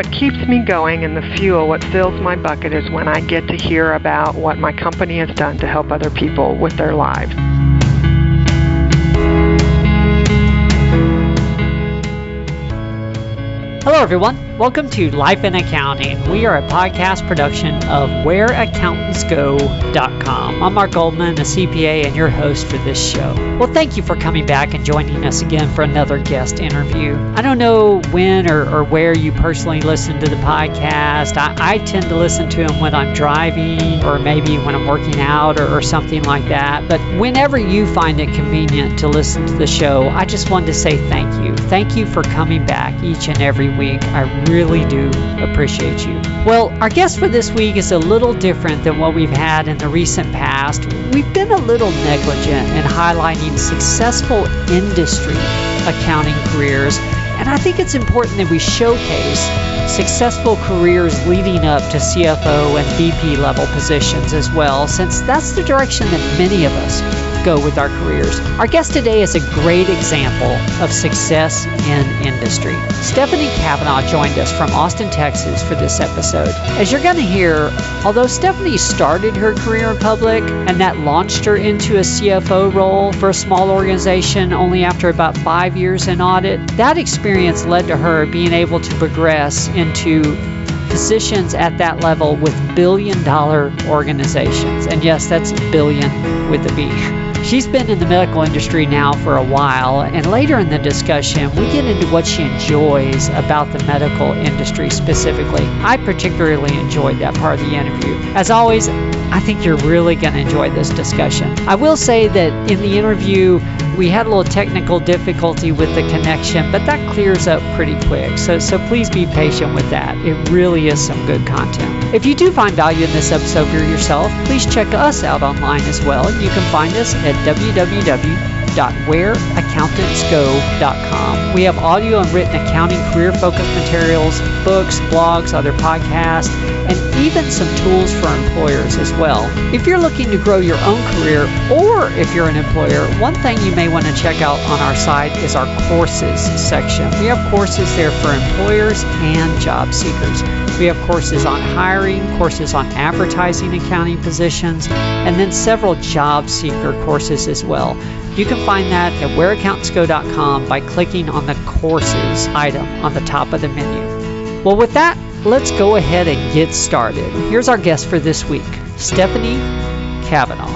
what keeps me going and the fuel, what fills my bucket, is when I get to hear about what my company has done to help other people with their lives. Hello, everyone. Welcome to Life in Accounting. We are a podcast production of WhereAccountantsGo.com. I'm Mark Goldman, a CPA, and your host for this show. Well, thank you for coming back and joining us again for another guest interview. I don't know when or where you personally listen to the podcast. I tend to listen to them when I'm driving or maybe when I'm working out or something like that. But whenever you find it convenient to listen to the show, I just wanted to say thank you. Thank you for coming back each and every week. I really do appreciate you. Well, our guest for this week is a little different than what we've had in the recent past. We've been a little negligent in highlighting successful industry accounting careers, and I think it's important that we showcase successful careers leading up to CFO and VP level positions as well, since that's the direction that many of us go with our careers. Our guest today is a great example of success in industry. Stefanie Cavanaugh joined us from Austin, Texas for this episode. As you're going to hear, although Stefanie started her career in public and that launched her into a CFO role for a small organization only after about 5 years in audit, that experience led to her being able to progress into positions at that level with billion-dollar organizations. And yes, that's billion with a B. She's been in the medical industry now for a while, and later in the discussion, we get into what she enjoys about the medical industry specifically. I particularly enjoyed that part of the interview. As always, I think you're really going to enjoy this discussion. I will say that in the interview, we had a little technical difficulty with the connection, but that clears up pretty quick. So please be patient with that. It really is some good content. If you do find value in this episode for yourself, please check us out online as well. You can find us at www.whereaccountantsgo.com. We have audio and written accounting career-focused materials, books, blogs, other podcasts, and even some tools for employers as well. If you're looking to grow your own career, or if you're an employer, one thing you may want to check out on our site is our courses section. We have courses there for employers and job seekers. We have courses on hiring, courses on advertising accounting positions, and then several job seeker courses as well. You can find that at whereaccountantsgo.com by clicking on the courses item on the top of the menu. Well, with that, let's go ahead and get started. Here's our guest for this week, Stefanie Cavanaugh.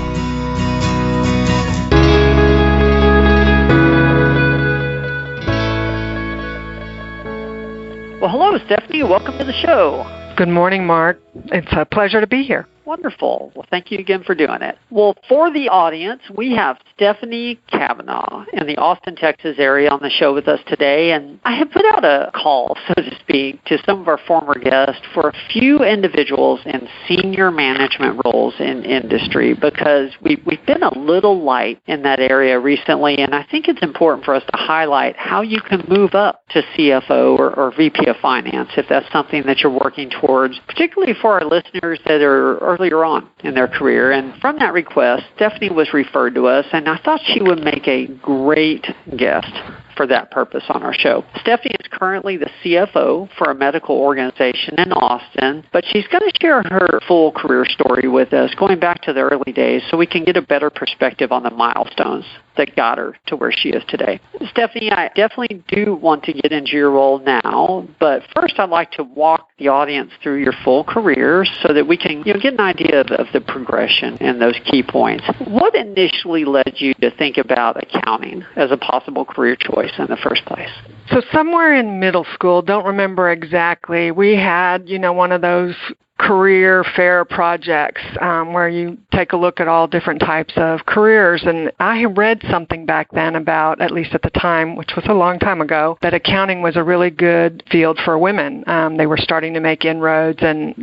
Well, hello, Stefanie. Welcome to the show. Good morning, Mark. It's a pleasure to be here. Wonderful. Well, thank you again for doing it. Well, for the audience, we have Stefanie Cavanaugh in the Austin, Texas area on the show with us today. And I have put out a call, so to speak, to some of our former guests for a few individuals in senior management roles in industry, because we've been a little light in that area recently. And I think it's important for us to highlight how you can move up to CFO or VP of Finance if that's something that you're working towards, particularly for our listeners that are earlier on in their career. And from that request, Stefanie was referred to us, and I thought she would make a great guest for that purpose on our show. Stefanie is currently the CFO for a medical organization in Austin, but she's going to share her full career story with us, going back to the early days, so we can get a better perspective on the milestones that got her to where she is today. Stefanie, I definitely do want to get into your role now, but first I'd like to walk the audience through your full career so that we can get an idea of the progression and those key points. What initially led you to think about accounting as a possible career choice in the first place? So somewhere in middle school, don't remember exactly, we had, one of those career fair projects where you take a look at all different types of careers. And I had read something back then about, at least at the time, which was a long time ago, that accounting was a really good field for women. They were starting to make inroads and,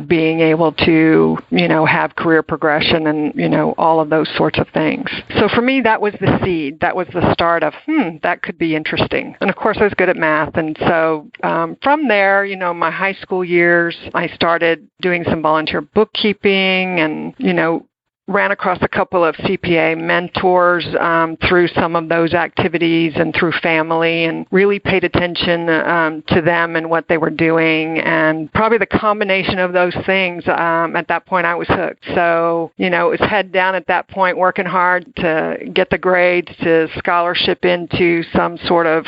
being able to, have career progression and, all of those sorts of things. So for me, that was the seed. That was the start of, that could be interesting. And of course, I was good at math. And so from there, my high school years, I started doing some volunteer bookkeeping and, ran across a couple of CPA mentors through some of those activities and through family, and really paid attention to them and what they were doing. And probably the combination of those things, at that point I was hooked. So, it was head down at that point, working hard to get the grades to scholarship into some sort of,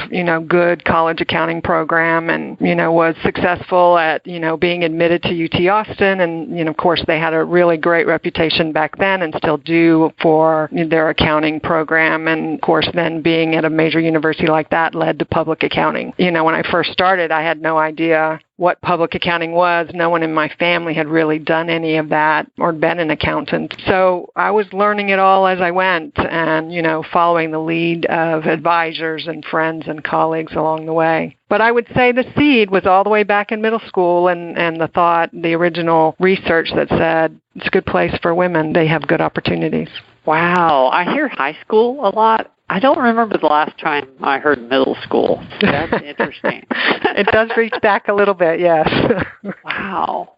good college accounting program, and, was successful at, being admitted to UT Austin. And, of course, they had a really great reputation back then and still do for their accounting program. And, of course, then being at a major university like that led to public accounting. When I first started, I had no idea what public accounting was. No one in my family had really done any of that or been an accountant. So I was learning it all as I went and, following the lead of advisors and friends and colleagues along the way. But I would say the seed was all the way back in middle school, and the original research that said it's a good place for women. They have good opportunities. Wow. I hear high school a lot. I don't remember the last time I heard middle school. That's interesting. It does reach back a little bit, yes. Wow.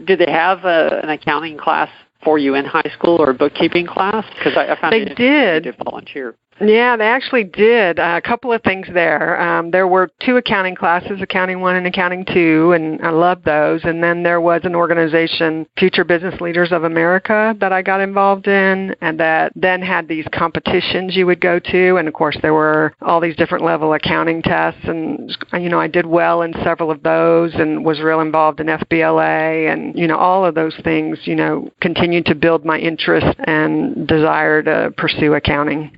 Did they have an accounting class for you in high school or a bookkeeping class? Because I found they did. To volunteer. Yeah, they actually did. A couple of things there. There were 2 accounting classes, Accounting 1 and Accounting 2, and I loved those. And then there was an organization, Future Business Leaders of America, that I got involved in, and that then had these competitions you would go to. And, of course, there were all these different level accounting tests. And, I did well in several of those and was real involved in FBLA. And, all of those things, continued to build my interest and desire to pursue accounting.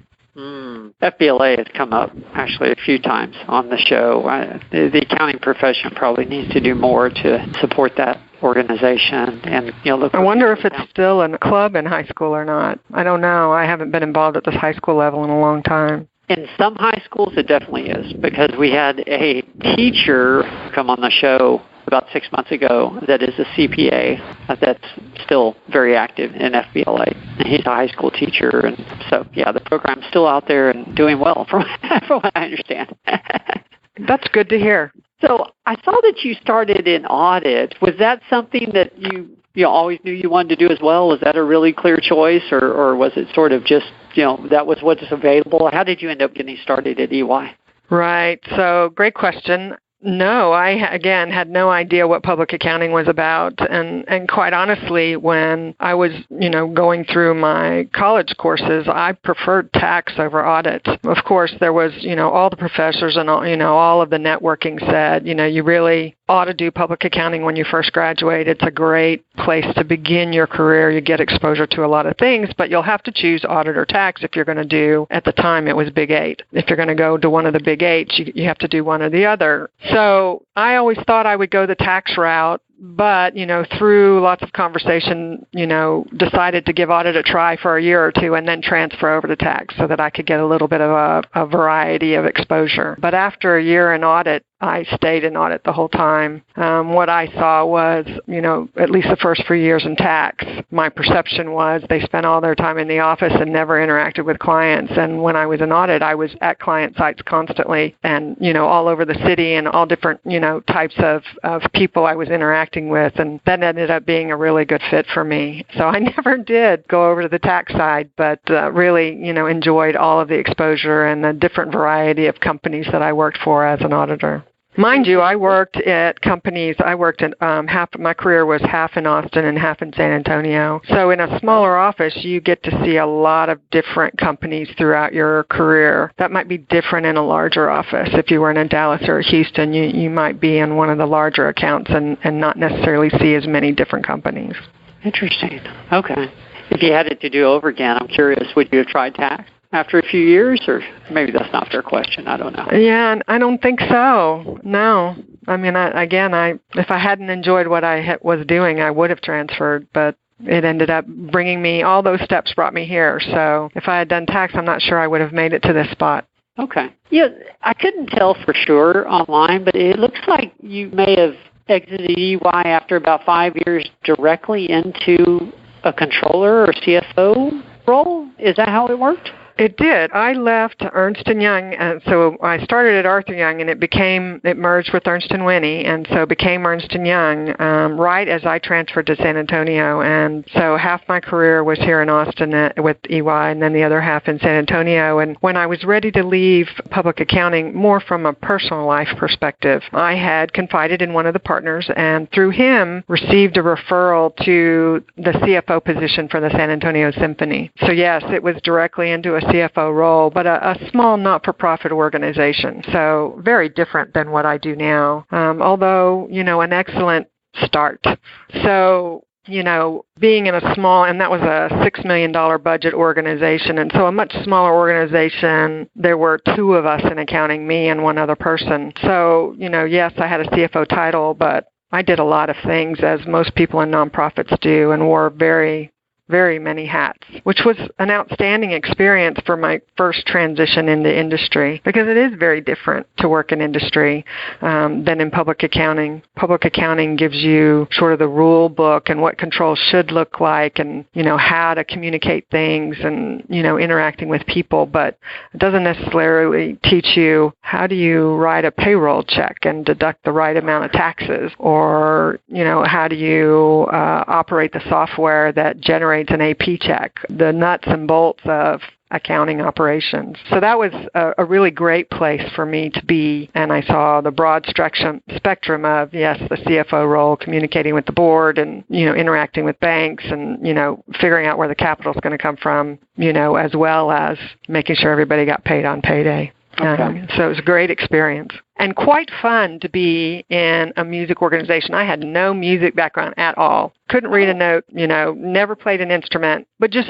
FBLA has come up actually a few times on the show. The accounting profession probably needs to do more to support that organization. And look. I wonder if it's still a club in high school or not. I don't know. I haven't been involved at this high school level in a long time. In some high schools, it definitely is, because we had a teacher come on the show about 6 months ago that is a CPA that's still very active in FBLA. And he's a high school teacher. And so, the program's still out there and doing well from what I understand. That's good to hear. So I saw that you started in audit. Was that something that you always knew you wanted to do as well? Was that a really clear choice, or was it sort of just, that was what's available? How did you end up getting started at EY? Right. So great question. No, I, again, had no idea what public accounting was about. And quite honestly, when I was, going through my college courses, I preferred tax over audit. Of course, there was, all the professors and all of the networking said, you really ought to do public accounting when you first graduate. It's a great place to begin your career. You get exposure to a lot of things, but you'll have to choose audit or tax if you're going to do, at the time it was Big 8. If you're going to go to one of the Big 8s, you have to do one or the other. So I always thought I would go the tax route, but, through lots of conversation, decided to give audit a try for a year or two and then transfer over to tax so that I could get a little bit of a variety of exposure. But after a year in audit, I stayed in audit the whole time. What I saw was, at least the first few years in tax, my perception was they spent all their time in the office and never interacted with clients. And when I was in audit, I was at client sites constantly and, all over the city and all different, types of people I was interacting with. And that ended up being a really good fit for me. So I never did go over to the tax side, but really, enjoyed all of the exposure and the different variety of companies that I worked for as an auditor. Mind you, I worked at companies. I worked in my career was half in Austin and half in San Antonio. So in a smaller office, you get to see a lot of different companies throughout your career. That might be different in a larger office. If you were in Dallas or Houston, you might be in one of the larger accounts and not necessarily see as many different companies. Interesting. Okay. If you had it to do over again, I'm curious, would you have tried tax after a few years, or maybe that's not a fair question. I don't know. Yeah, I don't think so. No. I mean, if I hadn't enjoyed what I was doing, I would have transferred, but it ended up bringing me, all those steps brought me here. So if I had done tax, I'm not sure I would have made it to this spot. Okay. Yeah, I couldn't tell for sure online, but it looks like you may have exited EY after about 5 years directly into a controller or CFO role. Is that how it worked? It did. I left Ernst & Young, and so I started at Arthur Young, and it merged with Ernst & Winnie, and so it became Ernst & Young right as I transferred to San Antonio. And so half my career was here in Austin with EY, and then the other half in San Antonio. And when I was ready to leave public accounting, more from a personal life perspective, I had confided in one of the partners, and through him received a referral to the CFO position for the San Antonio Symphony. So yes, it was directly into a CFO role, but a small not-for-profit organization. So very different than what I do now, although, an excellent start. So, being in a small, and that was a $6 million budget organization, and so a much smaller organization, there were two of us in accounting, me and one other person. So, yes, I had a CFO title, but I did a lot of things, as most people in nonprofits do, and wore very, very many hats, which was an outstanding experience for my first transition into industry, because it is very different to work in industry than in public accounting. Public accounting gives you sort of the rule book and what controls should look like, and how to communicate things, and interacting with people, but it doesn't necessarily teach you how do you write a payroll check and deduct the right amount of taxes, or how do you operate the software that generates an AP check, the nuts and bolts of accounting operations. So that was a really great place for me to be, and I saw the broad spectrum of, yes, the CFO role, communicating with the board, and interacting with banks, and figuring out where the capital is going to come from, as well as making sure everybody got paid on payday. Okay. So it was a great experience and quite fun to be in a music organization. I had no music background at all. Couldn't read a note, never played an instrument, but just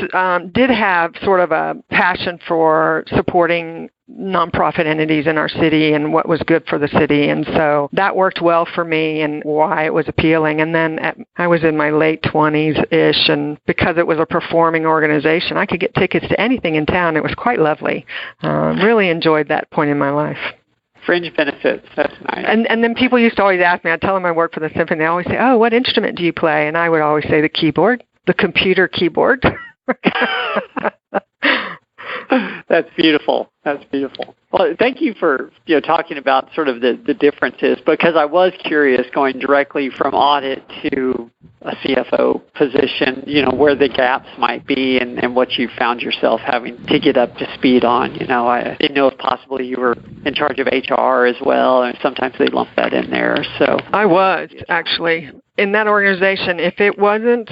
did have sort of a passion for supporting nonprofit entities in our city and what was good for the city. And so that worked well for me and why it was appealing. And then I was in my late 20s-ish, and because it was a performing organization, I could get tickets to anything in town. It was quite lovely. Really enjoyed that point in my life. Fringe benefits. That's nice. And then people used to always ask me, I'd tell them I worked for the symphony. They always say, oh, what instrument do you play? And I would always say the keyboard, the computer keyboard. That's beautiful. That's beautiful. Well, thank you for talking about sort of the differences, because I was curious, going directly from audit to a CFO position, where the gaps might be and what you found yourself having to get up to speed on. I didn't know if possibly you were in charge of HR as well, and sometimes they lump that in there. So I was actually in that organization. If it wasn't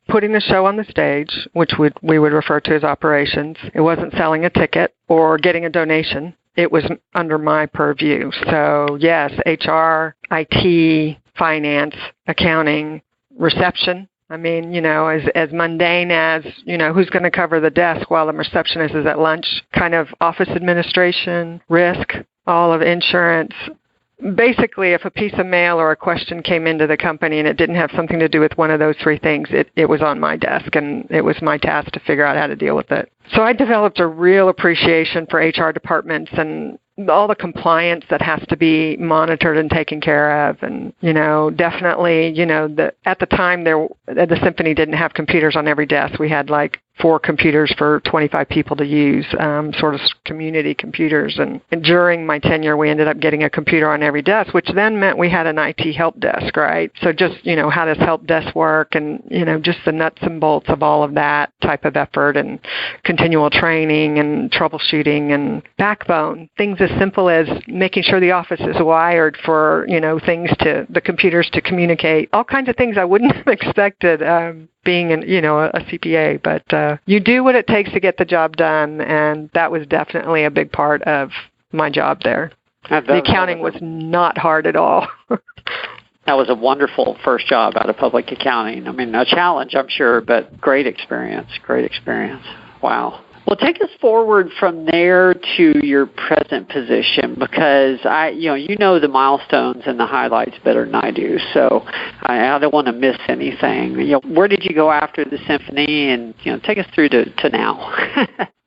putting the show on the stage, which we would refer to as operations, it wasn't selling a ticket or getting a donation, it was under my purview. So yes, HR, IT, finance, accounting, reception. I mean, as mundane as, who's going to cover the desk while the receptionist is at lunch, kind of office administration, risk, all of insurance. Basically, if a piece of mail or a question came into the company and it didn't have something to do with one of those three things, it was on my desk, and it was my task to figure out how to deal with it. So I developed a real appreciation for HR departments and all the compliance that has to be monitored and taken care of. And, definitely, at the time, the symphony didn't have computers on every desk. We had 4 computers for 25 people to use, sort of community computers. And during my tenure, we ended up getting a computer on every desk, which then meant we had an IT help desk, right? So just, how does help desk work, and, just the nuts and bolts of all of that type of effort, and continual training and troubleshooting and backbone. Things as simple as making sure the office is wired for, the computers to communicate. All kinds of things I wouldn't have expected being a CPA, but you do what it takes to get the job done, and that was definitely a big part of my job there. The accounting was not hard at all. That was a wonderful first job out of public accounting. I mean, a challenge, I'm sure, but great experience. Great experience. Wow. Well, take us forward from there to your present position, because you know the milestones and the highlights better than I do, so I don't want to miss anything. Where did you go after the symphony, and take us through to now?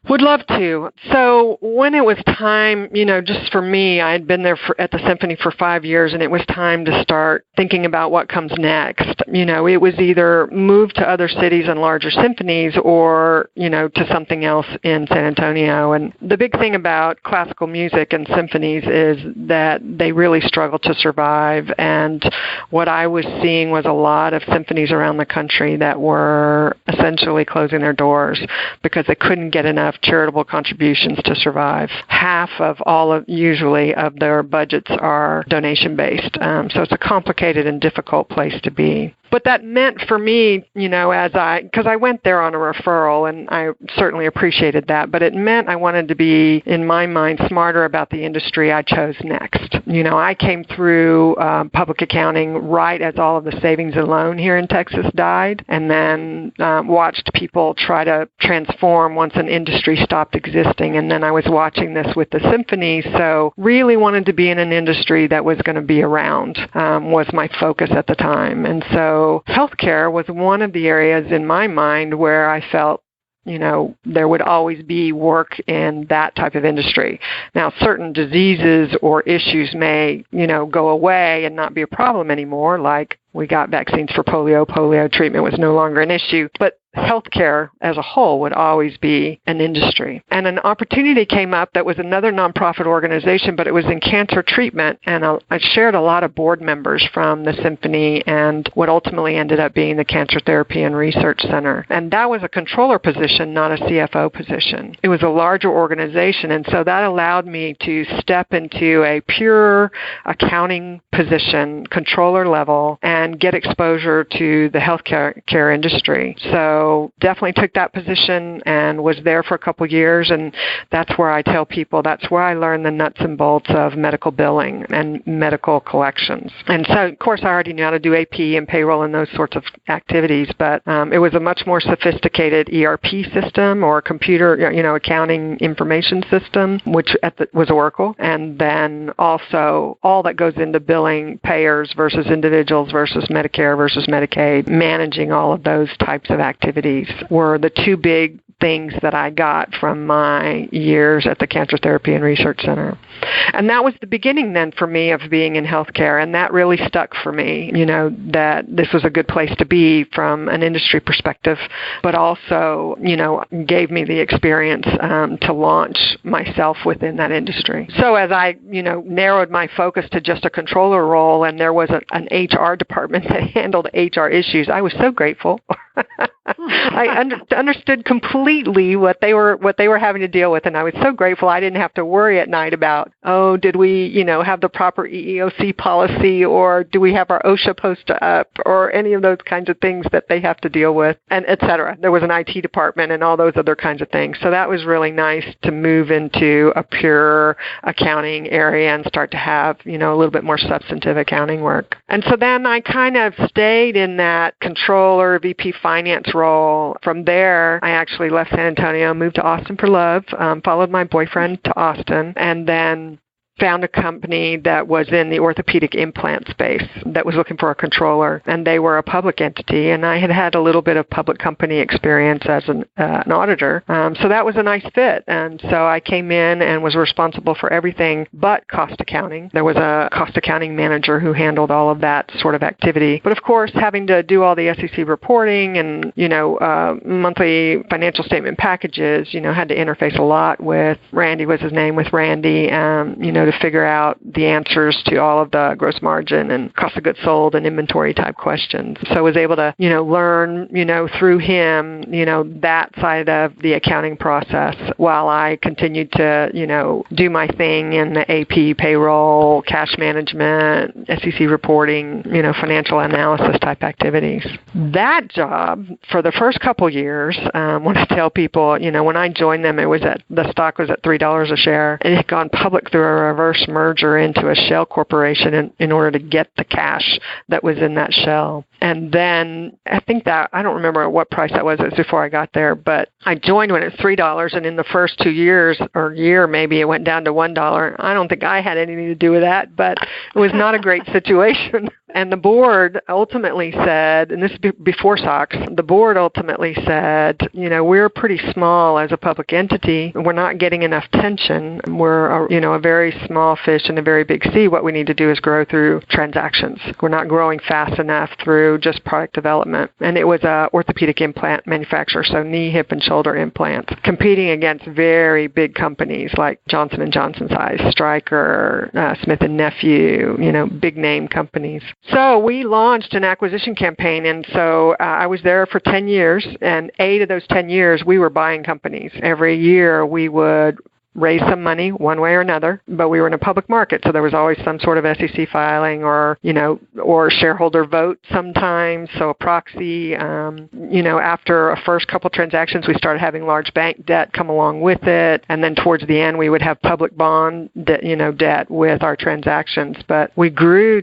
Would love to. So when it was time, just for me, I had been there at the symphony for 5 years, and it was time to start thinking about what comes next. It was either move to other cities and larger symphonies or, to something else in San Antonio. And the big thing about classical music and symphonies is that they really struggle to survive. And what I was seeing was a lot of symphonies around the country that were essentially closing their doors because they couldn't get enough charitable contributions to survive. Half of usually of their budgets are donation-based. So it's a complicated and difficult place to be. But that meant for me, because I went there on a referral, and I certainly appreciated that, but it meant I wanted to be, in my mind, smarter about the industry I chose next. I came through public accounting right as all of the savings and loan here in Texas died, and then watched people try to transform once an industry stopped existing, and then I was watching this with the symphony, so really wanted to be in an industry that was going to be around, was my focus at the time. And so healthcare was one of the areas in my mind where I felt there would always be work in that type of industry. Now, certain diseases or issues may, go away and not be a problem anymore, like we got vaccines for polio. Polio treatment was no longer an issue. But healthcare as a whole would always be an industry. And an opportunity came up that was another nonprofit organization, but it was in cancer treatment. And I shared a lot of board members from the symphony and what ultimately ended up being the Cancer Therapy and Research Center. And that was a controller position, not a CFO position. It was a larger organization. And so that allowed me to step into a pure accounting position, controller level, and get exposure to the healthcare industry. So definitely took that position and was there for a couple years, and that's where I tell people that's where I learned the nuts and bolts of medical billing and medical collections. And so, of course, I already knew how to do AP and payroll and those sorts of activities, but it was a much more sophisticated ERP system or computer, accounting information system, which was Oracle, and then also all that goes into billing payers versus individuals versus Medicare versus Medicaid, managing all of those types of activities were the two big things that I got from my years at the Cancer Therapy and Research Center. And that was the beginning then for me of being in healthcare, and that really stuck for me, that this was a good place to be from an industry perspective, but also, gave me the experience to launch myself within that industry. So as I, narrowed my focus to just a controller role, and there was an HR department that handled HR issues, I was so grateful. I understood completely what they were having to deal with, and I was so grateful I didn't have to worry at night about, did we, have the proper EEOC policy, or do we have our OSHA poster up, or any of those kinds of things that they have to deal with, and et cetera. There was an IT department and all those other kinds of things. So that was really nice to move into a pure accounting area and start to have, a little bit more substantive accounting work. And so then I kind of stayed in that controller, VP finance role. From there, I actually left San Antonio, moved to Austin for love, followed my boyfriend to Austin, and then found a company that was in the orthopedic implant space that was looking for a controller, and they were a public entity, and I had a little bit of public company experience as an auditor, so that was a nice fit. And so I came in and was responsible for everything but cost accounting. There was a cost accounting manager who handled all of that sort of activity, but of course having to do all the SEC reporting and monthly financial statement packages, had to interface a lot with Randy, was his name, with Randy, to figure out the answers to all of the gross margin and cost of goods sold and inventory type questions. So I was able to, learn, through him, that side of the accounting process while I continued to, do my thing in the AP, payroll, cash management, SEC reporting, financial analysis type activities. That job for the first couple years, when I tell people, when I joined them, the stock was at $3 a share, and it had gone public through a reverse merger into a shell corporation in order to get the cash that was in that shell. And then I think that, I don't remember what price that was. It was before I got there, but I joined when it was $3, and in the first 2 years or year maybe it went down to $1. I don't think I had anything to do with that, but it was not a great situation. And the board ultimately said, and this is before SOX, the board ultimately said, we're pretty small as a public entity. We're not getting enough attention. We're, a very small fish in a very big sea. What we need to do is grow through transactions. We're not growing fast enough through just product development. And it was a orthopedic implant manufacturer, so knee, hip, and shoulder implants, competing against very big companies like Johnson & Johnson size, Stryker, Smith & Nephew, big name companies. So we launched an acquisition campaign, and so I was there for 10 years, and 8 of those 10 years we were buying companies. Every year we would raise some money one way or another, but we were in a public market, so there was always some sort of SEC filing or shareholder vote sometimes, so a proxy. After a first couple transactions, we started having large bank debt come along with it, and then towards the end, we would have public bond debt with our transactions. But we grew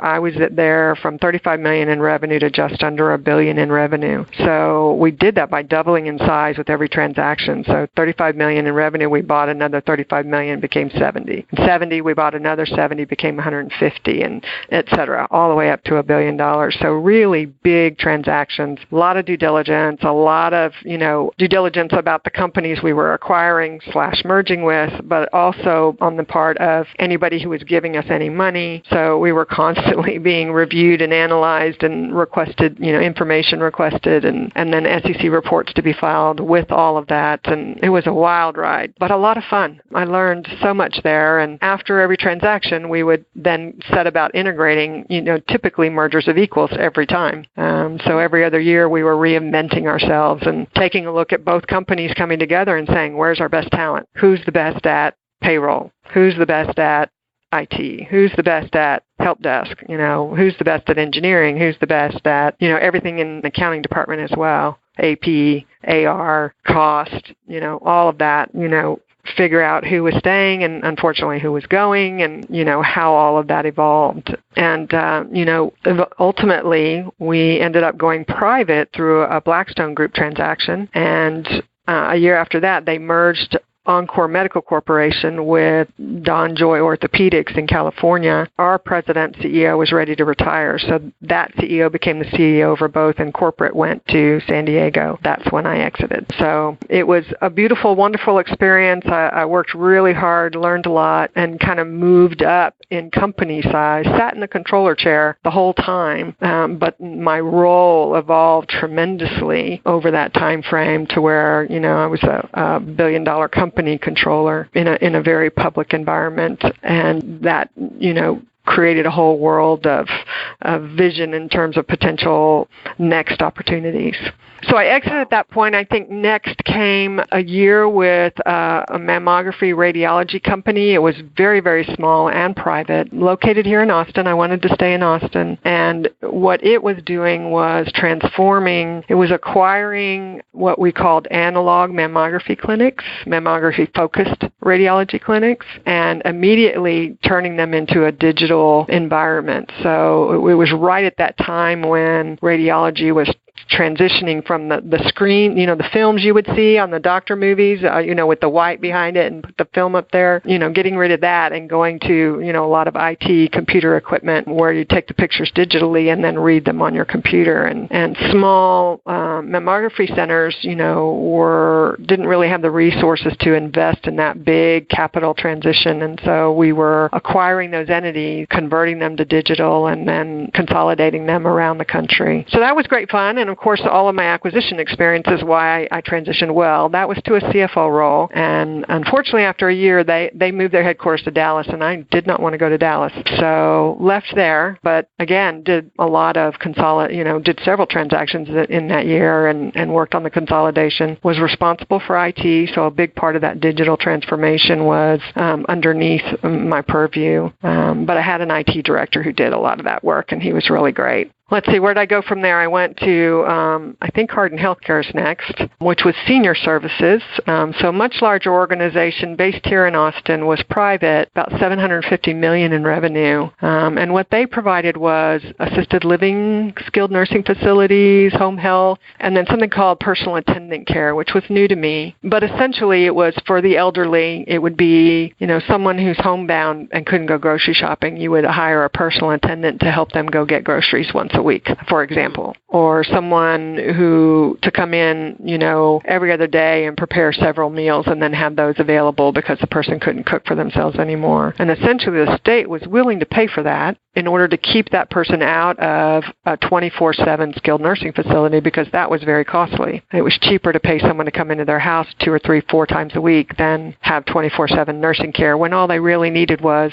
I was there from $35 million in revenue to just under $1 billion in revenue. So we did that by doubling in size with every transaction. So $35 million in revenue, we bought another $35 million, became 70. And 70, we bought another 70, became 150, and et cetera, all the way up to $1 billion. So really big transactions, a lot of due diligence, a lot of, due diligence about the companies we were acquiring / merging with, but also on the part of anybody who was giving us any money. So we were constantly being reviewed and analyzed and requested, information requested, and then SEC reports to be filed with all of that. And it was a wild ride, but a lot of fun. I learned so much there, and after every transaction, we would then set about integrating, typically mergers of equals every time. So every other year, we were reinventing ourselves and taking a look at both companies coming together and saying, where's our best talent? Who's the best at payroll? Who's the best at IT? Who's the best at help desk? Who's the best at engineering? Who's the best at, everything in the accounting department as well? AP, AR, cost, all of that, figure out who was staying and unfortunately who was going, and, how all of that evolved. And, ultimately we ended up going private through a Blackstone Group transaction. And a year after that, they merged Encore Medical Corporation with Don Joy Orthopedics in California. Our president CEO was ready to retire, so that CEO became the CEO over both, and corporate went to San Diego. That's when I exited. So it was a beautiful, wonderful experience. I worked really hard, learned a lot, and kind of moved up in company size. Sat in the controller chair the whole time, but my role evolved tremendously over that time frame to where, I was a billion-dollar company controller in a very public environment, and that created a whole world of vision in terms of potential next opportunities. So I exited at that point. I think next came a year with a mammography radiology company. It was very, very small and private, located here in Austin. I wanted to stay in Austin. And what it was doing was transforming. It was acquiring what we called analog mammography clinics, mammography-focused radiology clinics, and immediately turning them into a digital environment. So it was right at that time when radiology was transitioning from the screen, the films you would see on the doctor movies, with the white behind it and put the film up there, getting rid of that and going to, a lot of IT computer equipment where you take the pictures digitally and then read them on your computer. And small mammography centers, didn't really have the resources to invest in that big capital transition. And so we were acquiring those entities, converting them to digital, and then consolidating them around the country. So that was great fun. And of course, all of my acquisition experience is why I transitioned well. That was to a CFO role. And unfortunately, after a year, they moved their headquarters to Dallas, and I did not want to go to Dallas. So left there, but again, did a lot of did several transactions in that year and worked on the consolidation, was responsible for IT. So a big part of that digital transformation was underneath my purview. But I had an IT director who did a lot of that work, and he was really great. Let's see, where did I go from there? I went to, I think Hardin Healthcare is next, which was senior services. So much larger organization based here in Austin, was private, about $750 million in revenue. And what they provided was assisted living, skilled nursing facilities, home health, and then something called personal attendant care, which was new to me. But essentially it was for the elderly. It would be, someone who's homebound and couldn't go grocery shopping. You would hire a personal attendant to help them go get groceries once a week, for example. Or someone to come in, every other day and prepare several meals and then have those available because the person couldn't cook for themselves anymore. And essentially the state was willing to pay for that in order to keep that person out of a 24/7 skilled nursing facility, because that was very costly. It was cheaper to pay someone to come into their house 2 or 3, 4 times a week than have 24/7 nursing care, when all they really needed was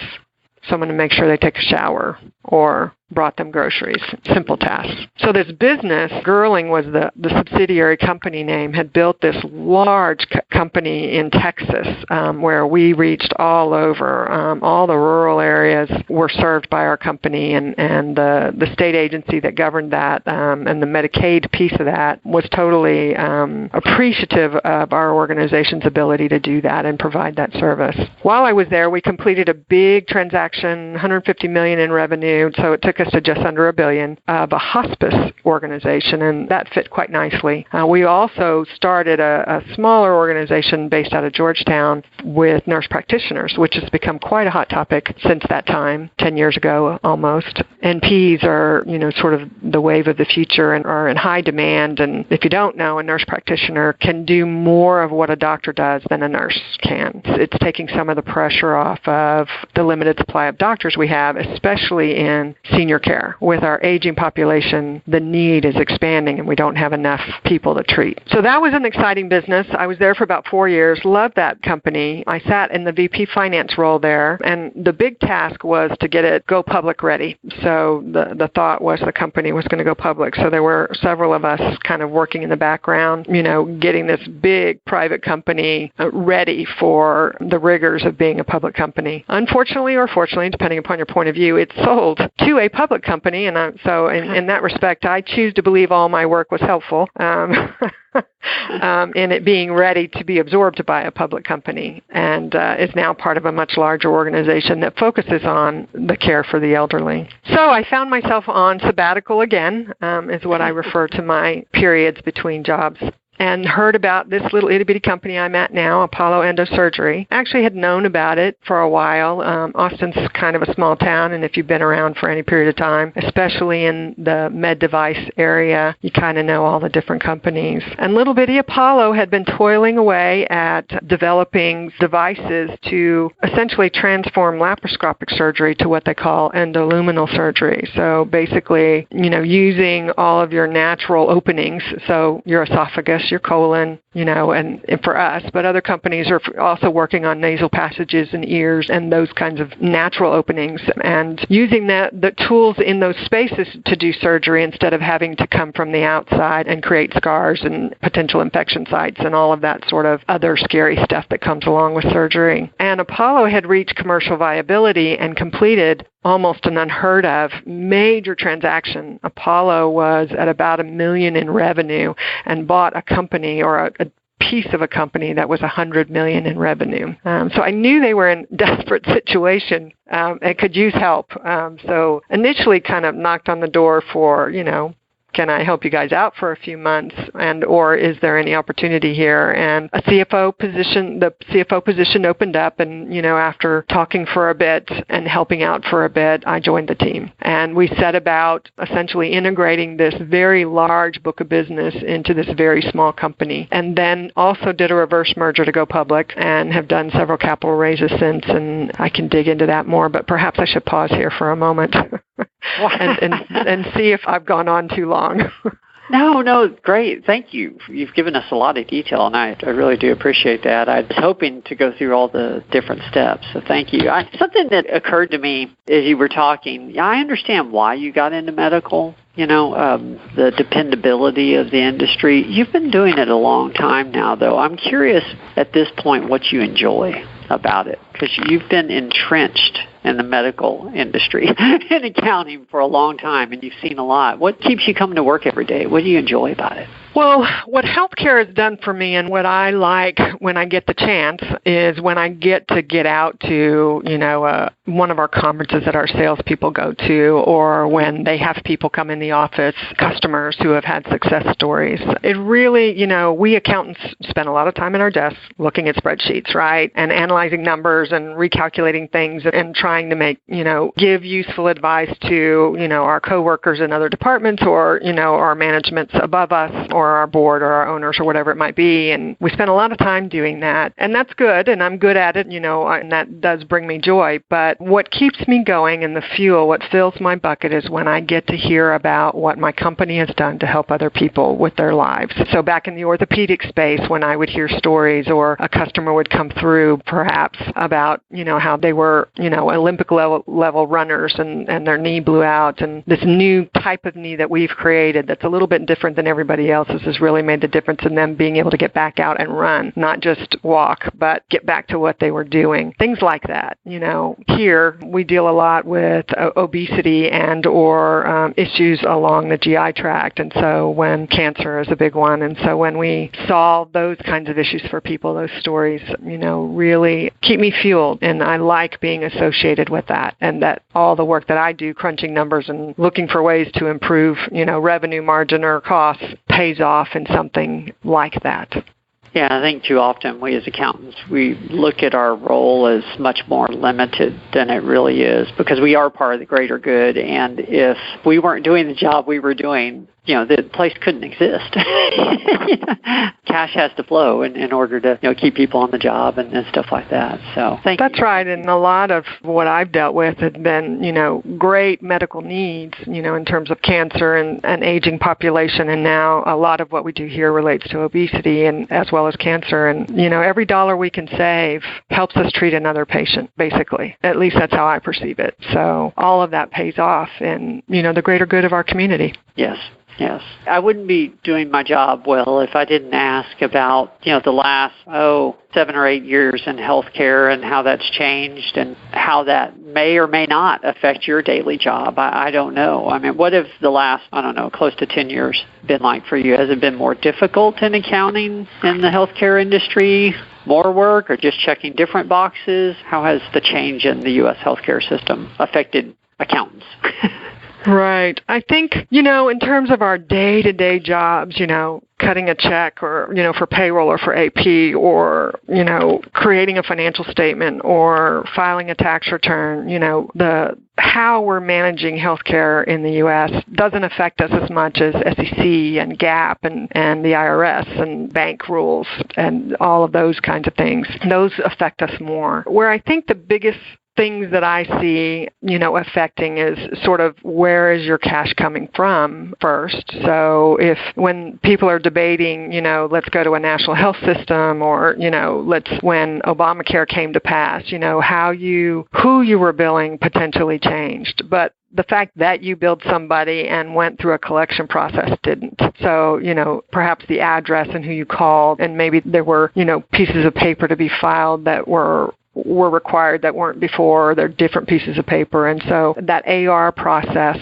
someone to make sure they take a shower or brought them groceries. Simple tasks. So this business, Girling was the subsidiary company name, had built this large company in Texas where we reached all over. All the rural areas were served by our company, and the state agency that governed that and the Medicaid piece of that was totally appreciative of our organization's ability to do that and provide that service. While I was there, we completed a big transaction, $150 million in revenue, so it took us to just under $1 billion, of a hospice organization, and that fit quite nicely. We also started a smaller organization based out of Georgetown with nurse practitioners, which has become quite a hot topic since that time, 10 years ago almost. NPs are, sort of the wave of the future and are in high demand, and if you don't know, a nurse practitioner can do more of what a doctor does than a nurse can. It's taking some of the pressure off of the limited supply of doctors we have, especially in senior care. With our aging population, the need is expanding and we don't have enough people to treat. So that was an exciting business. I was there for about 4 years, loved that company. I sat in the VP finance role there, and the big task was to get it go public ready. So the thought was the company was going to go public. So there were several of us kind of working in the background, getting this big private company ready for the rigors of being a public company. Unfortunately or fortunately, depending upon your point of view, it sold to a public company, and so in that respect, I choose to believe all my work was helpful in it being ready to be absorbed by a public company, and is now part of a much larger organization that focuses on the care for the elderly. So I found myself on sabbatical again, is what I refer to my periods between jobs, and heard about this little itty-bitty company I'm at now, Apollo Endosurgery. I actually had known about it for a while. Austin's kind of a small town, and if you've been around for any period of time, especially in the med device area, you kind of know all the different companies. And little bitty Apollo had been toiling away at developing devices to essentially transform laparoscopic surgery to what they call endoluminal surgery. So basically, using all of your natural openings, so your esophagus, your colon, and for us, but other companies are also working on nasal passages and ears and those kinds of natural openings, and using the tools in those spaces to do surgery instead of having to come from the outside and create scars and potential infection sites and all of that sort of other scary stuff that comes along with surgery. And Apollo had reached commercial viability and completed almost an unheard of major transaction. Apollo was at about $1 million in revenue and bought a company, or a piece of a company, that was $100 million in revenue. So I knew they were in a desperate situation and could use help. So initially kind of knocked on the door for, can I help you guys out for a few months, or is there any opportunity here? And the CFO position opened up, and after talking for a bit and helping out for a bit, I joined the team, and we set about essentially integrating this very large book of business into this very small company, and then also did a reverse merger to go public, and have done several capital raises since, and I can dig into that more, but perhaps I should pause here for a moment and see if I've gone on too long. No, great. Thank you. You've given us a lot of detail, and I really do appreciate that. I was hoping to go through all the different steps, so thank you. Something that occurred to me as you were talking, I understand why you got into medical, the dependability of the industry. You've been doing it a long time now, though. I'm curious at this point what you enjoy about it, because you've been entrenched in the medical industry and accounting for a long time, and you've seen a lot. What keeps you coming to work every day? What do you enjoy about it? Well, what healthcare has done for me and what I like when I get the chance is when I get out to, one of our conferences that our salespeople go to, or when they have people come in the office, customers who have had success stories. It really, we accountants spend a lot of time at our desks looking at spreadsheets, right? And analyzing numbers and recalculating things and trying to make, give useful advice to, our coworkers in other departments or, our managements above us or our board or our owners or whatever it might be. And we spend a lot of time doing that. And that's good. And I'm good at it, and that does bring me joy. But what keeps me going and the fuel, what fills my bucket is when I get to hear about what my company has done to help other people with their lives. So back in the orthopedic space, when I would hear stories or a customer would come through perhaps about, how they were, Olympic level runners and their knee blew out, and this new type of knee that we've created that's a little bit different than everybody else's has really made the difference in them being able to get back out and run, not just walk, but get back to what they were doing. Things like that. Here we deal a lot with obesity and or issues along the GI tract, and so when cancer is a big one, and so when we solve those kinds of issues for people, those stories, really keep me fueled, and I like being associated with that, and that all the work that I do, crunching numbers and looking for ways to improve, revenue margin or costs, pays off in something like that. Yeah, I think too often we as accountants, we look at our role as much more limited than it really is because we are part of the greater good. And if we weren't doing the job we were doing, the place couldn't exist. Cash has to flow in order to keep people on the job and stuff like that. So that's right. And a lot of what I've dealt with has been, great medical needs, in terms of cancer and aging population. And now a lot of what we do here relates to obesity and as well as cancer. And, every dollar we can save helps us treat another patient, basically. At least that's how I perceive it. So all of that pays off in, the greater good of our community. Yes. Yes. I wouldn't be doing my job well if I didn't ask about, the last, 7 or 8 years in healthcare and how that's changed and how that may or may not affect your daily job. I don't know. I mean, what have the last, close to 10 years been like for you? Has it been more difficult in accounting in the healthcare industry? More work or just checking different boxes? How has the change in the U.S. healthcare system affected accountants? Right. I think, in terms of our day-to-day jobs, cutting a check or, for payroll or for AP or, creating a financial statement or filing a tax return, how we're managing healthcare in the U.S. doesn't affect us as much as SEC and GAAP and the IRS and bank rules and all of those kinds of things. Those affect us more. Where I think the biggest things that I see, affecting is sort of where is your cash coming from first. So when people are debating, let's go to a national health system or, when Obamacare came to pass, who you were billing potentially changed. But the fact that you billed somebody and went through a collection process didn't. So, perhaps the address and who you called, and maybe there were, pieces of paper to be filed that were required that weren't before, or they're different pieces of paper. And so that AR process,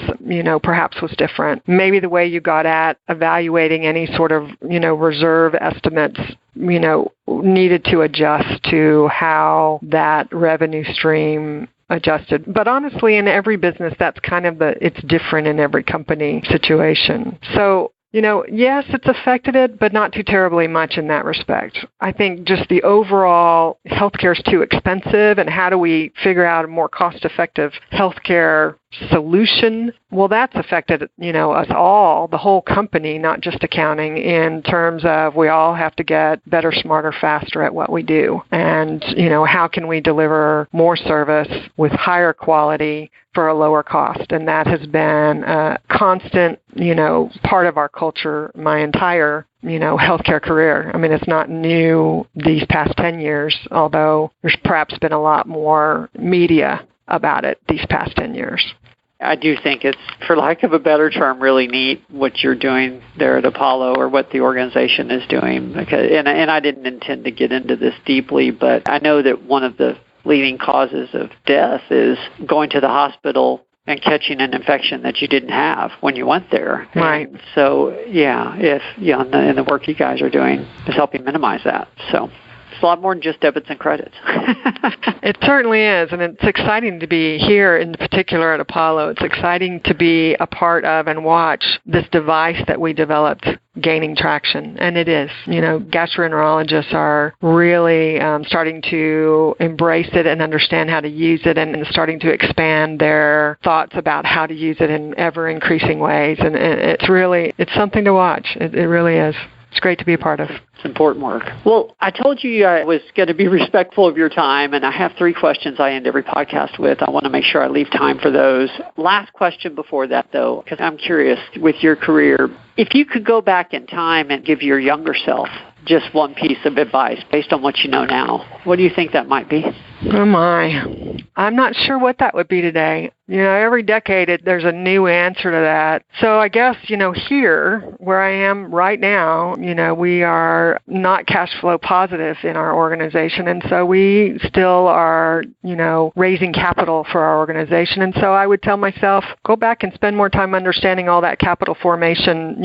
perhaps was different. Maybe the way you got at evaluating any sort of, reserve estimates, needed to adjust to how that revenue stream adjusted. But honestly, in every business, that's kind of it's different in every company situation. So, yes, it's affected it, but not too terribly much in that respect. I think just the overall healthcare is too expensive, and how do we figure out a more cost-effective healthcare solution? Well, that's affected, us all, the whole company, not just accounting, in terms of we all have to get better, smarter, faster at what we do. And, how can we deliver more service with higher quality for a lower cost? And that has been a constant, part of our culture my entire healthcare career. I mean, it's not new these past 10 years, although there's perhaps been a lot more media about it these past 10 years. I do think it's, for lack of a better term, really neat what you're doing there at Apollo, or what the organization is doing. And I didn't intend to get into this deeply, but I know that one of the leading causes of death is going to the hospital and catching an infection that you didn't have when you went there. Right. And so, if and the work you guys are doing is helping minimize that. So it's a lot more than just debits and credits. It certainly is, and it's exciting to be here, in particular at Apollo. It's exciting to be a part of and watch this device that we developed gaining traction, and it is. Gastroenterologists are really starting to embrace it and understand how to use it, and starting to expand their thoughts about how to use it in ever-increasing ways, and it's something to watch. It really is. It's great to be a part of. It's important work. Well, I told you I was going to be respectful of your time, and I have 3 questions I end every podcast with. I want to make sure I leave time for those. Last question before that, though, because I'm curious, with your career, if you could go back in time and give your younger self just one piece of advice based on what you know now, what do you think that might be? Oh, my. I'm not sure what that would be today. Every decade there's a new answer to that. So I guess, here, where I am right now, we are not cash flow positive in our organization. And so we still are, raising capital for our organization. And so I would tell myself, go back and spend more time understanding all that capital formation,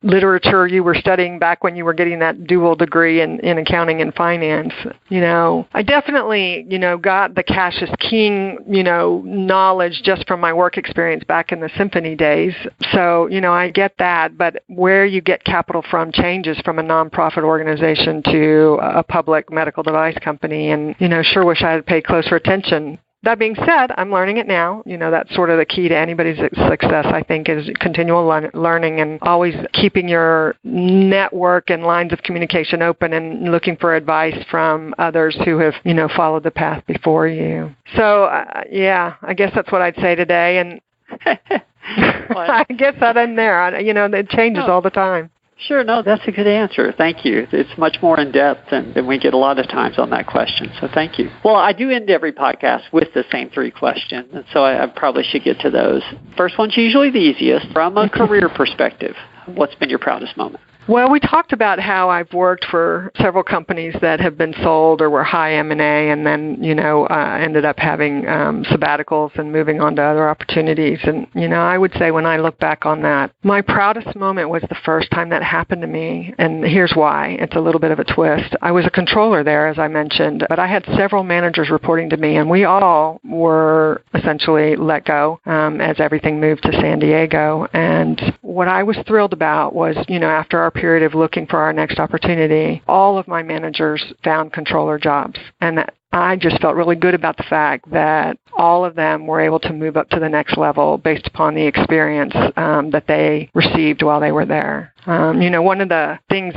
literature you were studying back when you were getting that dual degree in accounting and finance. I definitely, got the cash is king, knowledge just from my work experience back in the symphony days. So, I get that, but where you get capital from changes from a nonprofit organization to a public medical device company, and, sure wish I had paid closer attention. That being said, I'm learning it now. That's sort of the key to anybody's success, I think, is continual learning and always keeping your network and lines of communication open and looking for advice from others who have, followed the path before you. So, I guess that's what I'd say today. And I guess that in there, it changes all the time. Sure, no, that's a good answer. Thank you. It's much more in-depth than we get a lot of times on that question, so thank you. Well, I do end every podcast with the same 3 questions, and so I probably should get to those. First one's usually the easiest. From a career perspective, what's been your proudest moment? Well, we talked about how I've worked for several companies that have been sold or were high M&A and then, ended up having sabbaticals and moving on to other opportunities. And, I would say when I look back on that, my proudest moment was the first time that happened to me. And here's why. It's a little bit of a twist. I was a controller there, as I mentioned, but I had several managers reporting to me, and we all were essentially let go as everything moved to San Diego. And what I was thrilled about was, after our period of looking for our next opportunity, all of my managers found controller jobs. And I just felt really good about the fact that all of them were able to move up to the next level based upon the experience that they received while they were there. One of the things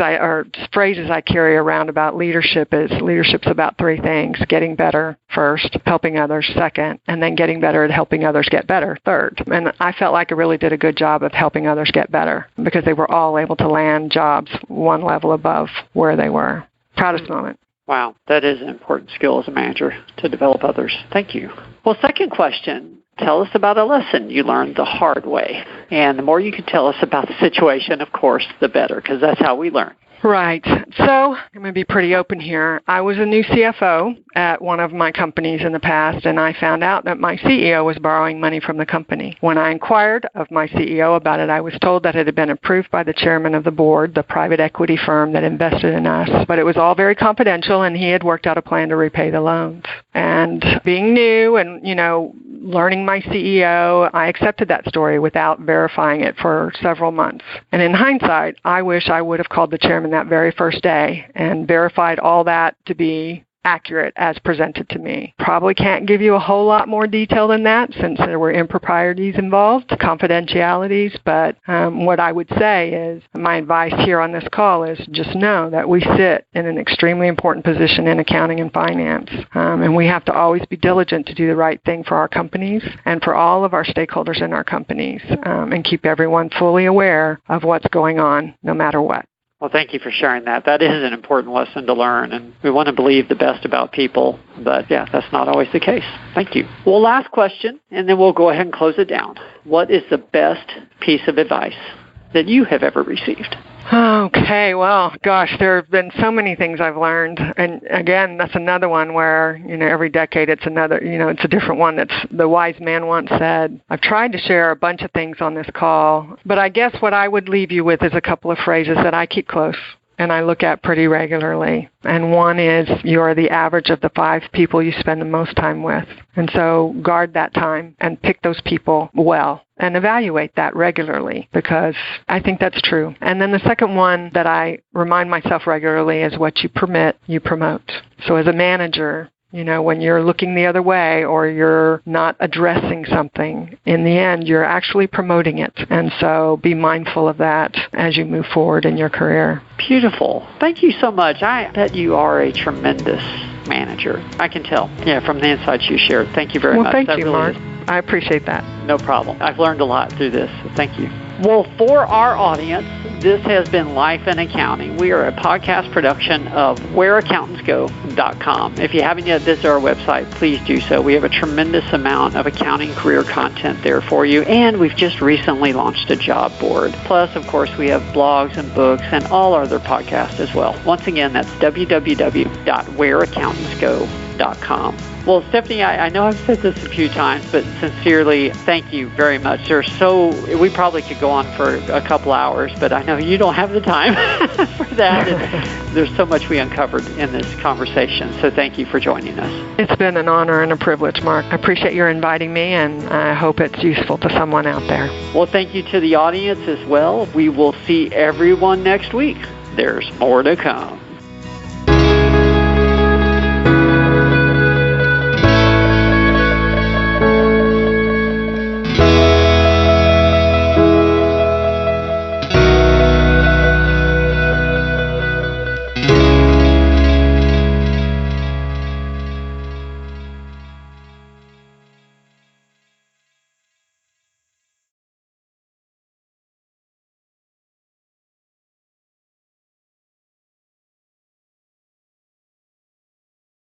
phrases I carry around about leadership is leadership's about 3 things: getting better first, helping others second, and then getting better at helping others get better third. And I felt like I really did a good job of helping others get better because they were all able to land jobs one level above where they were. Proudest moment. Wow, that is an important skill as a manager, to develop others. Thank you. Well, second question, tell us about a lesson you learned the hard way. And the more you can tell us about the situation, of course, the better, because that's how we learn. Right. So I'm going to be pretty open here. I was a new CFO at one of my companies in the past, and I found out that my CEO was borrowing money from the company. When I inquired of my CEO about it, I was told that it had been approved by the chairman of the board, the private equity firm that invested in us, but it was all very confidential, and he had worked out a plan to repay the loans. And being new and, learning my CEO, I accepted that story without verifying it for several months. And in hindsight, I wish I would have called the chairman that very first day and verified all that to be accurate as presented to me. Probably can't give you a whole lot more detail than that since there were improprieties involved, confidentialities, but what I would say is my advice here on this call is just know that we sit in an extremely important position in accounting and finance, and we have to always be diligent to do the right thing for our companies and for all of our stakeholders in our companies, and keep everyone fully aware of what's going on no matter what. Well, thank you for sharing that. That is an important lesson to learn, and we want to believe the best about people, but that's not always the case. Thank you. Well, last question, and then we'll go ahead and close it down. What is the best piece of advice that you have ever received? Okay, well, gosh, there have been so many things I've learned. And again, that's another one where, every decade it's another, it's a different one. That's the wise man once said. I've tried to share a bunch of things on this call, but I guess what I would leave you with is a couple of phrases that I keep close and I look at pretty regularly. And one is, you are the average of the 5 people you spend the most time with. And so guard that time and pick those people well and evaluate that regularly, because I think that's true. And then the second one that I remind myself regularly is, what you permit, you promote. So as a manager, when you're looking the other way or you're not addressing something, in the end, you're actually promoting it. And so be mindful of that as you move forward in your career. Beautiful. Thank you so much. I bet you are a tremendous manager. I can tell. Yeah, from the insights you shared. Thank you very much. Well, thank you, Mark. I appreciate that. No problem. I've learned a lot through this. So thank you. Well, for our audience, this has been Life in Accounting. We are a podcast production of whereaccountantsgo.com. If you haven't yet visited our website, please do so. We have a tremendous amount of accounting career content there for you, and we've just recently launched a job board. Plus, of course, we have blogs and books and all other podcasts as well. Once again, that's www.whereaccountantsgo.com. Well, Stefanie, I know I've said this a few times, but sincerely, thank you very much. We probably could go on for a couple hours, but I know you don't have the time for that. And there's so much we uncovered in this conversation, so thank you for joining us. It's been an honor and a privilege, Mark. I appreciate your inviting me, and I hope it's useful to someone out there. Well, thank you to the audience as well. We will see everyone next week. There's more to come.